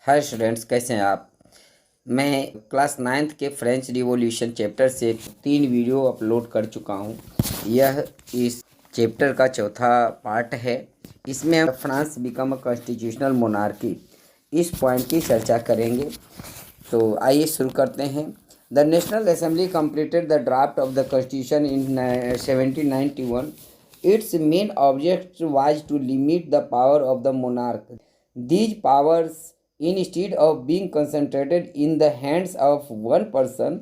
Hi students, कैसे हैं आप। मैं क्लास नाइन्थ के फ्रेंच रिवॉल्यूशन चैप्टर से 3 वीडियो अपलोड कर चुका हूं। यह इस चैप्टर का चौथा पार्ट है। इसमें हम France become a constitutional monarchy इस पॉइंट की चर्चा करेंगे। तो आइए शुरू करते हैं। The National Assembly completed the draft of the constitution in 1791। Its main object was to limit the power of the monarch. These powers, instead of being concentrated in the hands of one person,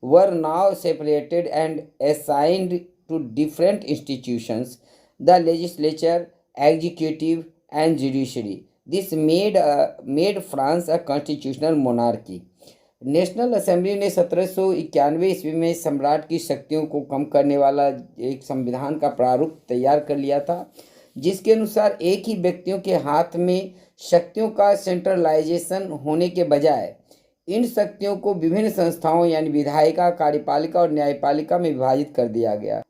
were now separated and assigned to different institutions: the legislature, executive, and judiciary. This made France a constitutional monarchy. National assembly ने 1791 ईस्वी में सम्राट की शक्तियों को कम करने वाला एक संविधान का प्रारूप तैयार कर लिया था, जिसके अनुसार एक ही व्यक्तियों के हाथ में शक्तियों का सेंट्रलाइजेशन होने के बजाय इन शक्तियों को विभिन्न संस्थाओं यानी विधायिका, कार्यपालिका और न्यायपालिका में विभाजित कर दिया गया।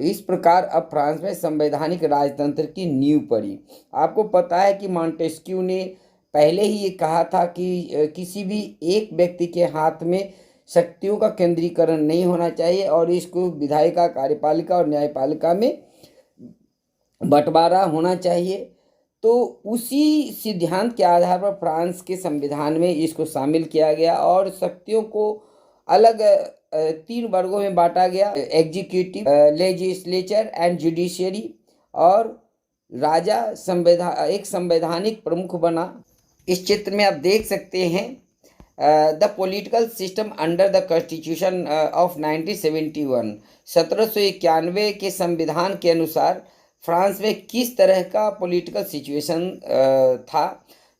इस प्रकार अब फ्रांस में संवैधानिक राजतंत्र की नींव पड़ी। आपको पता है कि मॉन्टेस्क्यू ने पहले ही ये कहा था कि किसी भी एक व्यक्ति के हाथ में शक्तियों का केंद्रीकरण नहीं होना चाहिए और इसको विधायिका, कार्यपालिका और न्यायपालिका में बंटवारा होना चाहिए। तो उसी सिद्धांत के आधार पर फ्रांस के संविधान में इसको शामिल किया गया और शक्तियों को अलग 3 वर्गों में बांटा गया: एग्जीक्यूटिव, लेजिस्लेचर एंड जुडिशियरी। और राजा एक संवैधानिक प्रमुख बना। इस चित्र में आप देख सकते हैं the political system under the constitution of 1971। 1791 के संविधान के अनुसार फ्रांस में किस तरह का पॉलिटिकल सिचुएशन था।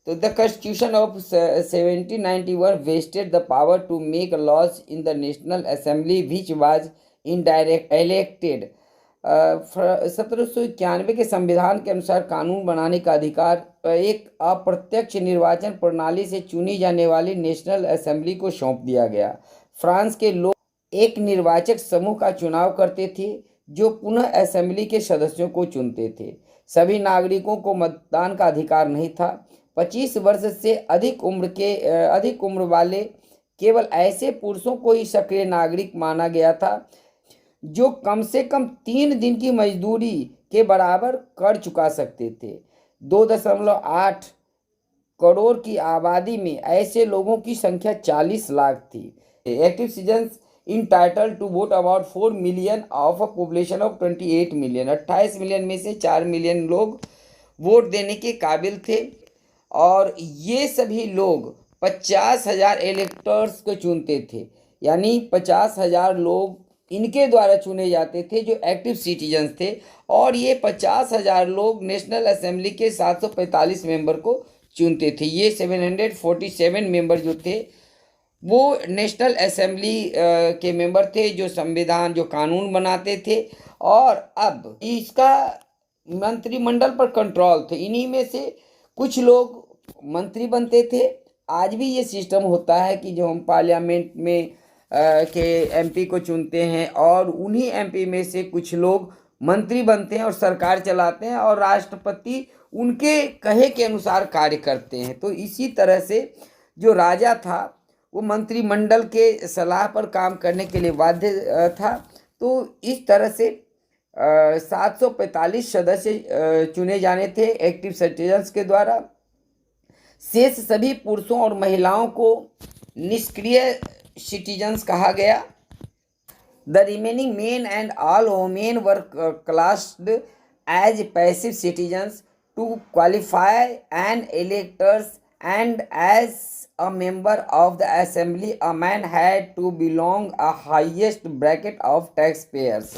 तो the constitution of 1791 vested the power to make laws in the National Assembly which was indirect elected. 1791 के संविधान के अनुसार कानून बनाने का अधिकार एक अप्रत्यक्ष निर्वाचन प्रणाली से चुनी जाने वाली नेशनल असेंबली को सौंप दिया गया। फ्रांस के लोग एक निर्वाचक समूह का चुनाव करते थे जो पुनः असेंबली के सदस्यों को चुनते थे। सभी नागरिकों को मतदान का अधिकार नहीं था। 25 वर्ष से अधिक उम्र वाले केवल ऐसे पुरुषों को ही सक्रिय नागरिक माना गया था जो कम से कम 3 दिन की मजदूरी के बराबर कर चुका सकते थे। 2.8 करोड़ की आबादी में ऐसे लोगों की संख्या 40 लाख थी। Active citizens entitled to vote about 4 million of a population of 28 million। 28 million में से 4 मिलियन लोग वोट देने के काबिल थे और ये सभी लोग 50,000 इलेक्टर्स को चुनते थे, यानी 50,000 लोग इनके द्वारा चुने जाते थे जो एक्टिव सिटीजन्स थे। और ये 50,000 लोग नेशनल असेंबली के 745 मेंबर को चुनते थे। ये 747 मेंबर जो थे वो नेशनल असेंबली के मेंबर थे जो संविधान, जो कानून बनाते थे। और अब इसका मंत्रिमंडल पर कंट्रोल थे। इन्हीं में से कुछ लोग मंत्री बनते थे। आज भी ये सिस्टम होता है कि जो हम पार्लियामेंट में के एमपी को चुनते हैं और उन्हीं एमपी में से कुछ लोग मंत्री बनते हैं और सरकार चलाते हैं और राष्ट्रपति उनके कहे के अनुसार कार्य करते हैं। तो इसी तरह से जो राजा था वो मंत्रिमंडल के सलाह पर काम करने के लिए बाध्य था। तो इस तरह से 745 सदस्य चुने जाने थे एक्टिव सिटीजन्स के द्वारा। शेष सभी पुरुषों और महिलाओं को निष्क्रिय सिटीजन्स कहा गया। The remaining men and all women were classed as passive citizens to qualify and electors and as a member of the assembly a man had to belong a highest bracket of taxpayers।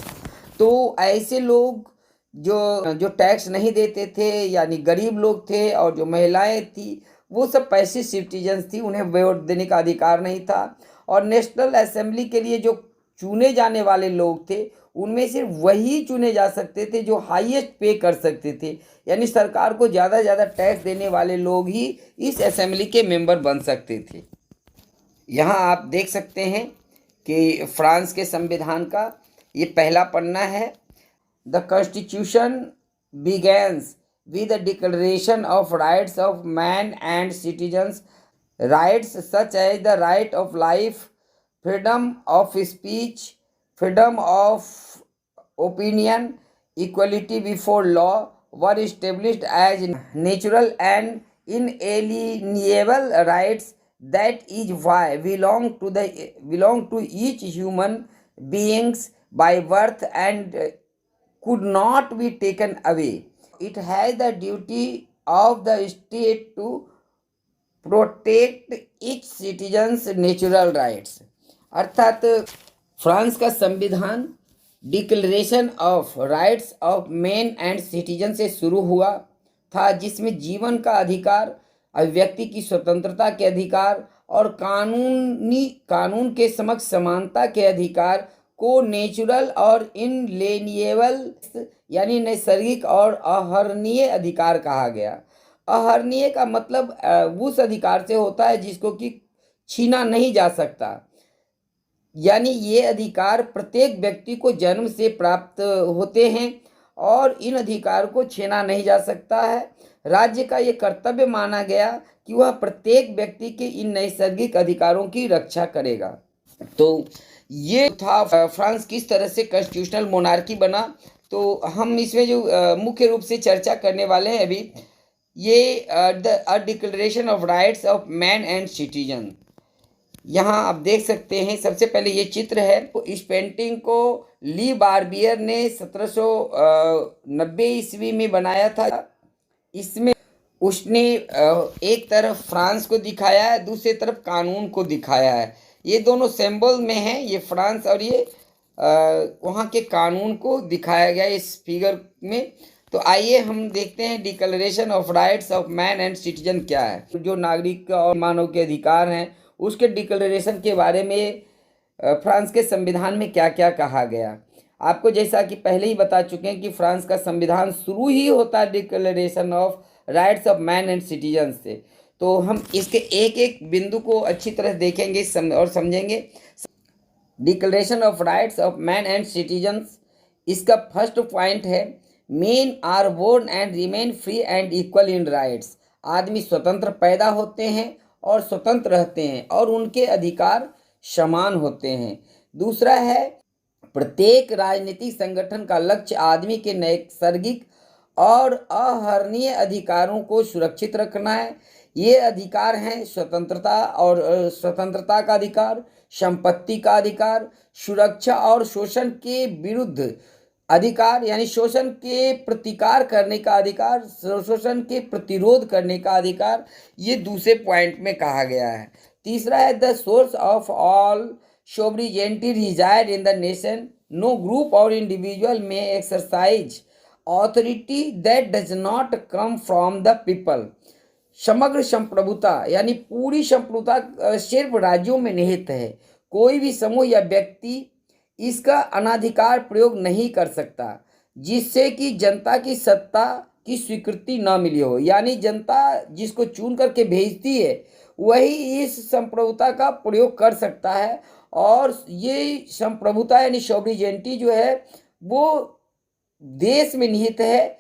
तो ऐसे लोग जो tax नहीं देते थे यानी गरीब लोग थे और जो महिलाएं थी वो सब पैसिव सिटीजन्स थी, उन्हें वोट देने का अधिकार नहीं था। और नेशनल असेंबली के लिए जो चुने जाने वाले लोग थे उनमें से वही चुने जा सकते थे जो हाईएस्ट पे कर सकते थे, यानी सरकार को ज़्यादा ज़्यादा टैक्स देने वाले लोग ही इस असेंबली के मेंबर बन सकते थे। यहाँ आप देख सकते हैं कि फ्रांस के संविधान का ये पहला पन्ना है। The constitution begins with the Declaration of Rights of Man and Citizens rights such as the right of life, freedom of speech, freedom of opinion, equality before law were established as natural and inalienable rights that is why belong to each human beings by birth and could not be taken away. It has the duty of the state to protect each citizens natural rights. अर्थात France का संविधान declaration of rights of man and citizen से शुरू हुआ था, जिसमें जीवन का अधिकार, अभिव्यक्ति की स्वतंत्रता के अधिकार और कानून के समक्ष समानता के अधिकार को नेचुरल और इनलेनिएबल यानी नैसर्गिक और अहरणीय अधिकार कहा गया। अहरणीय का मतलब उस अधिकार से होता है जिसको कि छीना नहीं जा सकता, यानी ये अधिकार प्रत्येक व्यक्ति को जन्म से प्राप्त होते हैं और इन अधिकार को छीना नहीं जा सकता है। राज्य का ये कर्तव्य माना गया कि वह प्रत्येक व्यक्ति के इन नैसर्गिक अधिकारों की रक्षा करेगा। तो ये था फ्रांस किस तरह से कॉन्स्टिट्यूशनल मोनार्की बना। तो हम इसमें जो मुख्य रूप से चर्चा करने वाले हैं अभी, ये declaration of rights of man and citizen. यहाँ आप देख सकते हैं, सबसे पहले ये चित्र है। इस पेंटिंग को ली बार्बियर ने 1790 ईस्वी में बनाया था। इसमें उसने एक तरफ फ्रांस को दिखाया है, दूसरी तरफ कानून को दिखाया है। ये दोनों सिंबल में हैं, ये फ्रांस और ये वहाँ के कानून को दिखाया गया इस फिगर में। तो आइए हम देखते हैं declaration of rights of man and citizen क्या है। जो नागरिक और मानव के अधिकार हैं उसके डिक्लेरेशन के बारे में फ्रांस के संविधान में क्या क्या कहा गया। आपको जैसा कि पहले ही बता चुके हैं कि फ्रांस का संविधान शुरू ही होता है declaration of rights of man and citizen से। तो हम इसके एक एक बिंदु को अच्छी तरह देखेंगे और समझेंगे। Declaration of rights of man and citizens, इसका फर्स्ट पॉइंट है, men are born and remain free and equal in rights. आदमी स्वतंत्र पैदा होते हैं और स्वतंत्र रहते हैं और उनके अधिकार समान होते हैं। दूसरा है, प्रत्येक राजनीतिक संगठन का लक्ष्य आदमी के नैसर्गिक और अहरणीय अधिकारों को सुरक्षित रखना है। ये अधिकार हैं स्वतंत्रता और स्वतंत्रता का अधिकार, संपत्ति का अधिकार, सुरक्षा और शोषण के विरुद्ध अधिकार यानी शोषण के प्रतिकार करने का अधिकार, शोषण के प्रतिरोध करने का अधिकार, ये दूसरे पॉइंट में कहा गया है। तीसरा है, the source of all sovereignty resides in the nation, no group or individual may exercise authority that does not come from the people. समग्र संप्रभुता यानी पूरी संप्रभुता सिर्फ राज्यों में निहित है। कोई भी समूह या व्यक्ति इसका अनाधिकार प्रयोग नहीं कर सकता जिससे कि जनता की सत्ता की स्वीकृति न मिली हो। यानी जनता जिसको चुन करके भेजती है वही इस संप्रभुता का प्रयोग कर सकता है। और ये संप्रभुता यानी सोवरिजेंटी जो है वो देश में निहित है,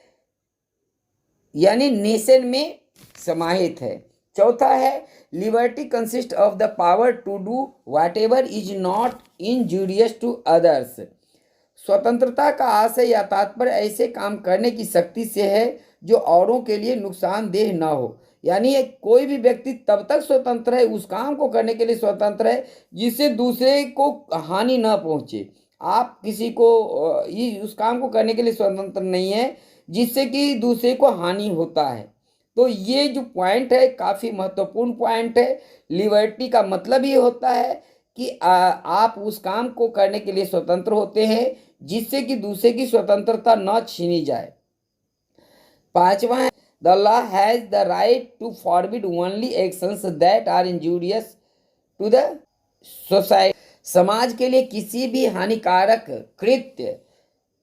यानी नेशन में समाहित है। चौथा है, liberty consist of the power to do whatever is not injurious to others. स्वतंत्रता का आशय या तात्पर्य ऐसे काम करने की शक्ति से है जो औरों के लिए नुकसानदेह न हो। यानी कोई भी व्यक्ति तब तक स्वतंत्र है, उस काम को करने के लिए स्वतंत्र है जिससे दूसरे को हानि न पहुंचे। आप किसी को उस काम को करने के लिए स्वतंत्र नहीं है जिससे कि दूसरे को हानि होता है। तो ये जो पॉइंट है काफ़ी महत्वपूर्ण पॉइंट है। लिबर्टी का मतलब ये होता है कि आप उस काम को करने के लिए स्वतंत्र होते हैं जिससे कि दूसरे की स्वतंत्रता न छीनी जाए। पांचवा है, the law has the right to forbid only actions that are injurious to the society. समाज के लिए किसी भी हानिकारक कृत्य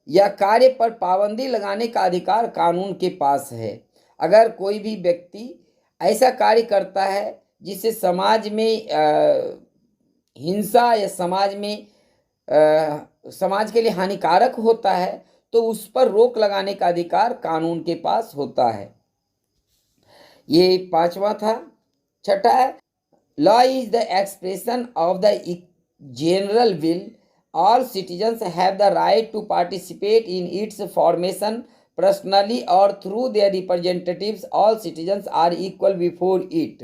या कार्य पर पाबंदी लगाने का अधिकार कानून के पास है। अगर कोई भी व्यक्ति ऐसा कार्य करता है जिससे समाज में हिंसा या समाज के लिए हानिकारक होता है तो उस पर रोक लगाने का अधिकार कानून के पास होता है। ये पांचवा था। छठा है, Law is the expression of the general will. All citizens have the right to participate in its formation personally or through their representatives. All citizens are equal before it.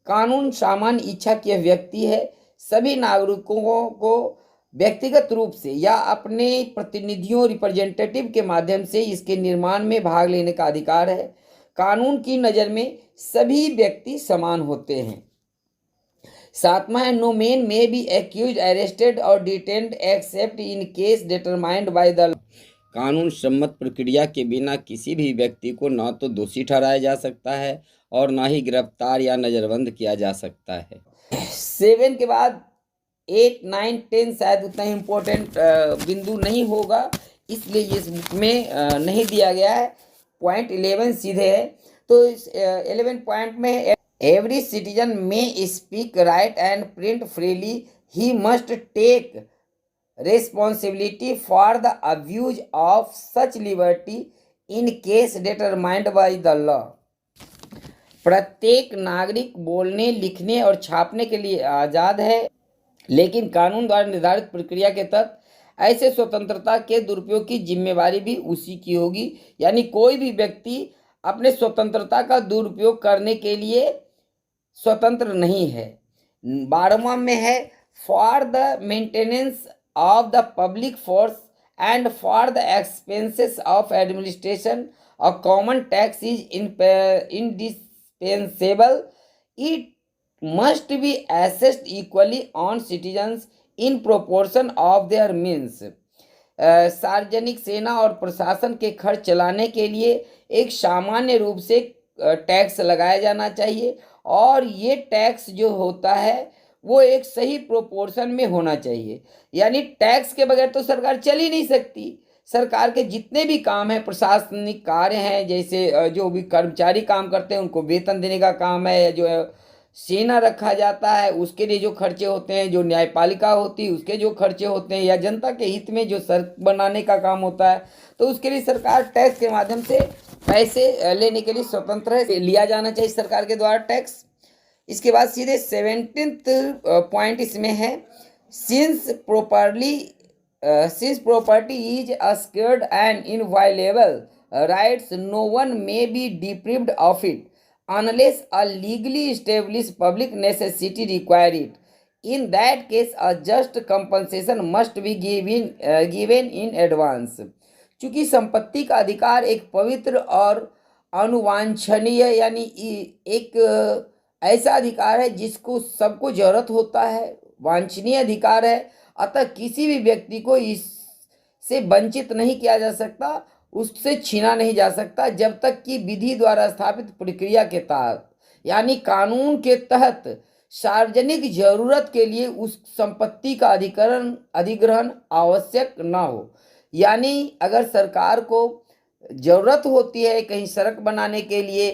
कानून सामान्य इच्छा की अभिव्यक्ति है। सभी नागरिकों को व्यक्तिगत रूप से या अपने प्रतिनिधियों रिप्रेजेंटेटिव के माध्यम से इसके निर्माण में भाग लेने का अधिकार है। कानून की नज़र में सभी व्यक्ति समान होते हैं। सातवां है, no man may be accused, arrested or detained except in case determined by the law. कानून सम्मत प्रक्रिया के बिना किसी भी व्यक्ति को न तो दोषी ठहराया जा सकता है और न ही गिरफ्तार या नज़रबंद किया जा सकता है। 7 के बाद 8, 9, 10 शायद उतना इम्पोर्टेंट बिंदु नहीं होगा, इसलिए इस बुक में नहीं दिया गया है। पॉइंट 11 सीधे है। तो इस 11 पॉइंट में every citizen may speak, write and print freely. He must take responsibility for the abuse of such liberty in case determined by the law. प्रत्येक नागरिक बोलने, लिखने और छापने के लिए आज़ाद है, लेकिन कानून द्वारा निर्धारित प्रक्रिया के तहत ऐसे स्वतंत्रता के दुरुपयोग की जिम्मेवारी भी उसी की होगी। यानी कोई भी व्यक्ति अपने स्वतंत्रता का दुरुपयोग करने के लिए स्वतंत्र नहीं है। 12वां में है, for the maintenance of the public force and for the expenses of administration a common tax is indispensable. It must be assessed equally on citizens in proportion of their means. सार्वजनिक सेना और प्रशासन के खर्च चलाने के लिए एक सामान्य रूप से टैक्स लगाया जाना चाहिए और ये टैक्स जो होता है वो एक सही प्रोपोर्शन में होना चाहिए। यानी टैक्स के बगैर तो सरकार चल ही नहीं सकती। सरकार के जितने भी काम हैं, प्रशासनिक कार्य हैं, जैसे जो भी कर्मचारी काम करते हैं उनको वेतन देने का काम है, जो सेना रखा जाता है उसके लिए जो खर्चे होते हैं, जो न्यायपालिका होती है उसके जो खर्चे होते हैं, या जनता के हित में जो सड़क बनाने का काम होता है, तो उसके लिए सरकार टैक्स के माध्यम से पैसे लेने के लिए स्वतंत्र है। लिया जाना चाहिए सरकार के द्वारा टैक्स। इसके बाद सीधे 17th पॉइंट इसमें है, since property is assured and inviolable rights, no one may be deprived of it unless a legally established public necessity require it. In that case, a just compensation must be given in advance. चूंकि संपत्ति का अधिकार एक पवित्र और अनुवांछनीय यानी एक ऐसा अधिकार है जिसको सबको जरूरत होता है, वांछनीय अधिकार है, अतः किसी भी व्यक्ति को इससे वंचित नहीं किया जा सकता, उससे छीना नहीं जा सकता जब तक कि विधि द्वारा स्थापित प्रक्रिया के तहत यानी कानून के तहत सार्वजनिक जरूरत के लिए उस संपत्ति का अधिग्रहण आवश्यक न हो। यानी अगर सरकार को ज़रूरत होती है कहीं सड़क बनाने के लिए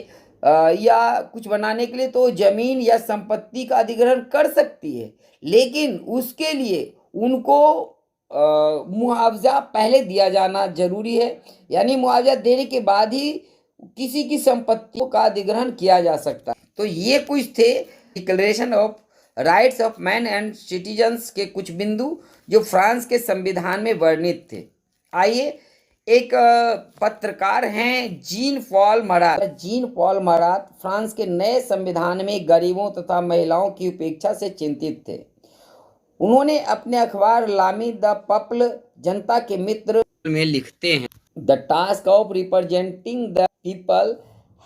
या कुछ बनाने के लिए तो ज़मीन या संपत्ति का अधिग्रहण कर सकती है, लेकिन उसके लिए उनको मुआवजा पहले दिया जाना जरूरी है। यानी मुआवजा देने के बाद ही किसी की संपत्तियों का अधिग्रहण किया जा सकता है। तो ये कुछ थे declaration of rights of man and citizens के कुछ बिंदु जो फ्रांस के संविधान में वर्णित थे। आइए, एक पत्रकार हैं Jean Paul Marat. Jean Paul Marat France के नए संविधान में गरीबों तथा महिलाओं की उपेक्षा से चिंतित थे। उन्होंने अपने अखबार लामी द पीपल जनता के मित्र में लिखते हैं, the task of representing the people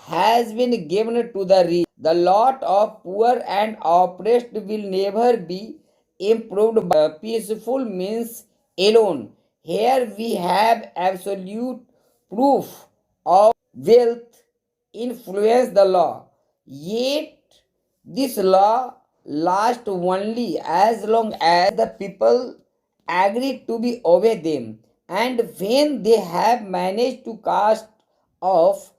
has been given to the rich, the lot of poor and oppressed will never be improved by peaceful means alone. Here we have absolute proof of wealth influence the law, yet this law lasts only as long as the people agree to be obey them, and when they have managed to cast off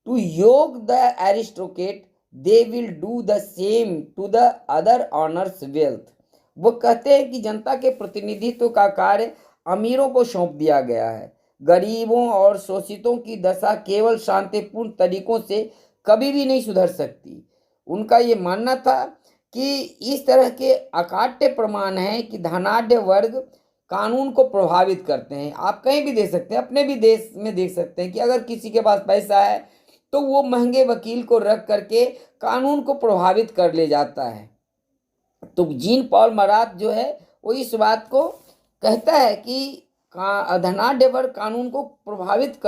to yoke the aristocrat, they will do the same to the other owners wealth. वो कहते हैं कि जनता के प्रतिनिधित्व का कार्य अमीरों को सौंप दिया गया है। गरीबों और शोषितों की दशा केवल शांतिपूर्ण तरीकों से कभी भी नहीं सुधर सकती। उनका ये मानना था कि इस तरह के अकाट्य प्रमाण हैं कि धनाढ्य वर्ग कानून को प्रभावित करते हैं। आप कहीं भी देख सकते हैं, अपने भी देश में देख सकते हैं कि अगर किसी के पास पैसा है तो वो महंगे वकील को रख करके कानून को प्रभावित कर ले जाता है। तो जीन पॉल मरात जो है वो इस बात को कहता है कि धनाढ्य वर्ग कानून को प्रभावित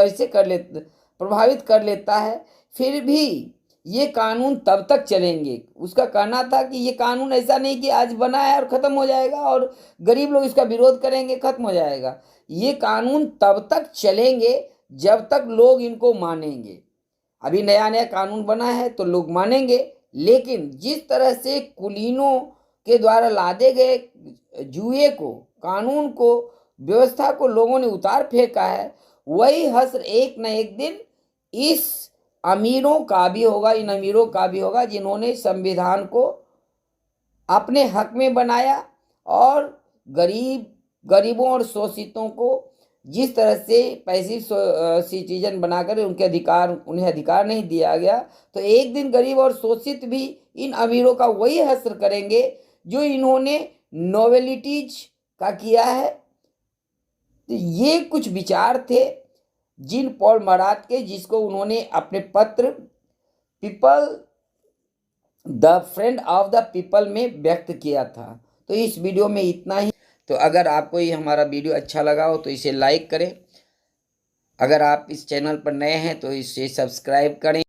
कर लेता है, फिर भी ये कानून तब तक चलेंगे। उसका कहना था कि ये कानून ऐसा नहीं कि आज बना है और ख़त्म हो जाएगा और गरीब लोग इसका विरोध करेंगे, ख़त्म हो जाएगा। ये कानून तब तक चलेंगे जब तक लोग इनको मानेंगे। अभी नया नया कानून बना है तो लोग मानेंगे, लेकिन जिस तरह से कुलीनों के द्वारा लादे गए जुए को, कानून को, व्यवस्था को लोगों ने उतार फेंका है, वही हश्र एक न एक दिन इस अमीरों का भी होगा, इन अमीरों का भी होगा जिन्होंने संविधान को अपने हक में बनाया और गरीबों और शोषितों को जिस तरह से पैसिव सिटीजन बनाकर उन्हें अधिकार नहीं दिया गया, तो एक दिन गरीब और शोषित भी इन अमीरों का वही हश्र करेंगे जो इन्होंने नोवेलिटीज का किया है। तो ये कुछ विचार थे जीन पॉल मरात के, जिसको उन्होंने अपने पत्र people the friend of the people में व्यक्त किया था। तो इस वीडियो में इतना ही। तो अगर आपको ये हमारा वीडियो अच्छा लगा हो तो इसे लाइक करें। अगर आप इस चैनल पर नए हैं तो इसे सब्सक्राइब करें।